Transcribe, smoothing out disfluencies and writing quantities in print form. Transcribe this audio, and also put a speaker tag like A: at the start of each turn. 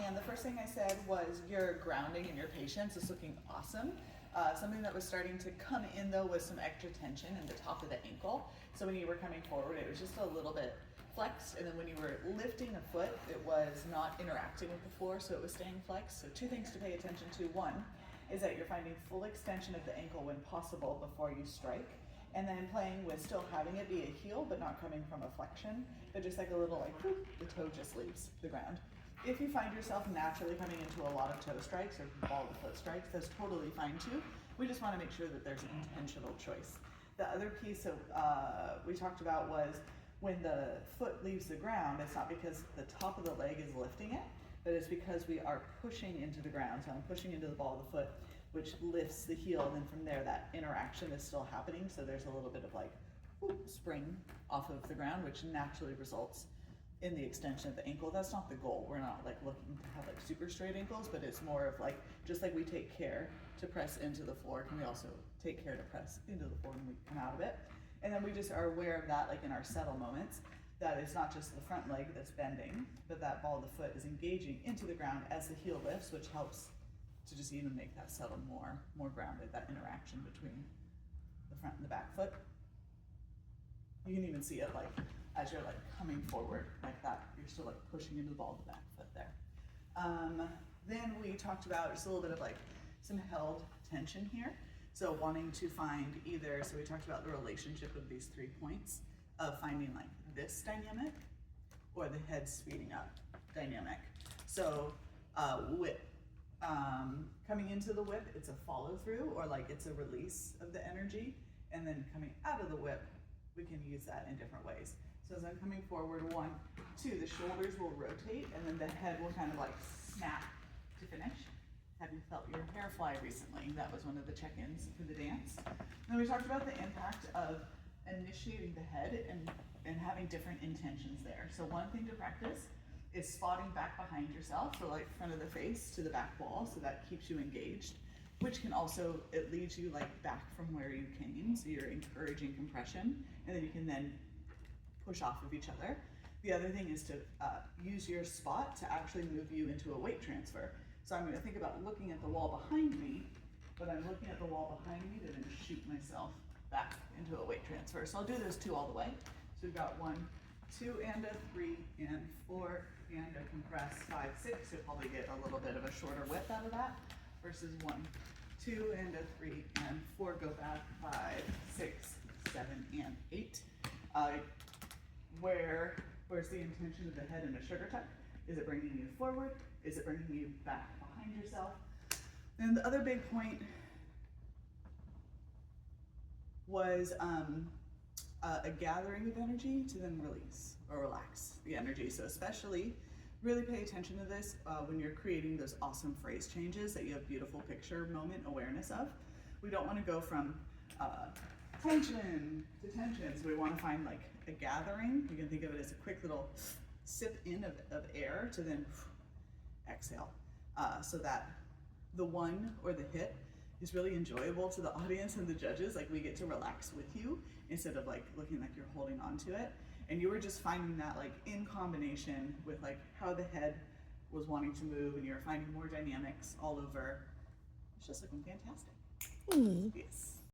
A: and the first thing I said was your grounding and your patience is looking awesome. Something that was starting to come in though was some extra tension in the top of the ankle. So when you were coming forward, it was just a little bit flexed, and then when you were lifting a foot, it was not interacting with the floor, so it was staying flexed. So two things to pay attention to. One is that you're finding full extension of the ankle when possible before you strike, and then playing with still having it be a heel, but not coming from a flexion, but just like a little like whoop, the toe just leaves the ground. If you find yourself naturally coming into a lot of toe strikes or ball of foot strikes, that's totally fine too. We just want to make sure that there's an intentional choice. The other piece of we talked about was when the foot leaves the ground, it's not because the top of the leg is lifting it, but it's because we are pushing into the ground. So I'm pushing into the ball of the foot, which lifts the heel, and then from there that interaction is still happening. So there's a little bit of like whoop, spring off of the ground, which naturally results in the extension of the ankle. That's not the goal. We're not like looking to have like super straight ankles, but it's more of like, just like we take care to press into the floor, can we also take care to press into the floor when we come out of it? And then we just are aware of that, like in our settle moments, that it's not just the front leg that's bending, but that ball of the foot is engaging into the ground as the heel lifts, which helps to just even make that settle more grounded, that interaction between the front and the back foot. You can even see it like as you're like coming forward like that, you're still like pushing into the ball of the back foot there. Then we talked about just a little bit of like some held tension here. So wanting to find either, so we talked about the relationship of these 3 points of finding like this dynamic or the head speeding up dynamic. So whip, coming into the whip, it's a follow through or like it's a release of the energy, and then coming out of the whip, we can use that in different ways. So as I'm coming forward, 1, 2, the shoulders will rotate, and then the head will kind of like snap to finish. Have you felt your hair fly recently? That was one of the check-ins for the dance. Then we talked about the impact of initiating the head and having different intentions there. So one thing to practice is spotting back behind yourself, so like front of the face to the back wall, so that keeps you engaged, which can also, it leads you like back from where you came, so you're encouraging compression, and then you can then push off of each other. The other thing is to use your spot to actually move you into a weight transfer. So I'm going to think about looking at the wall behind me, but I'm looking at the wall behind me to then shoot myself back into a weight transfer. So I'll do those 2 all the way. So we've got 1, 2, and a 3, and 4, and a compress, 5, 6. You'll probably get a little bit of a shorter width out of that versus 1, 2, and a 3, and 4. Go back, 5, 6, 7, and 8. Where's the intention of the head in a sugar tuck? Is it bringing you forward? Is it bringing you back behind yourself? And the other big point was a gathering of energy to then release or relax the energy. So especially really pay attention to this when you're creating those awesome phrase changes that you have beautiful picture moment awareness of. We don't want to go from tension to tension. So we want to find like a gathering. You can think of it as a quick little sip in of air to then exhale, so that the one or the hit is really enjoyable to the audience and the judges. Like we get to relax with you instead of like looking like you're holding on to it. And you were just finding that like in combination with like how the head was wanting to move, and you're finding more dynamics all over. It's just looking fantastic. Yes.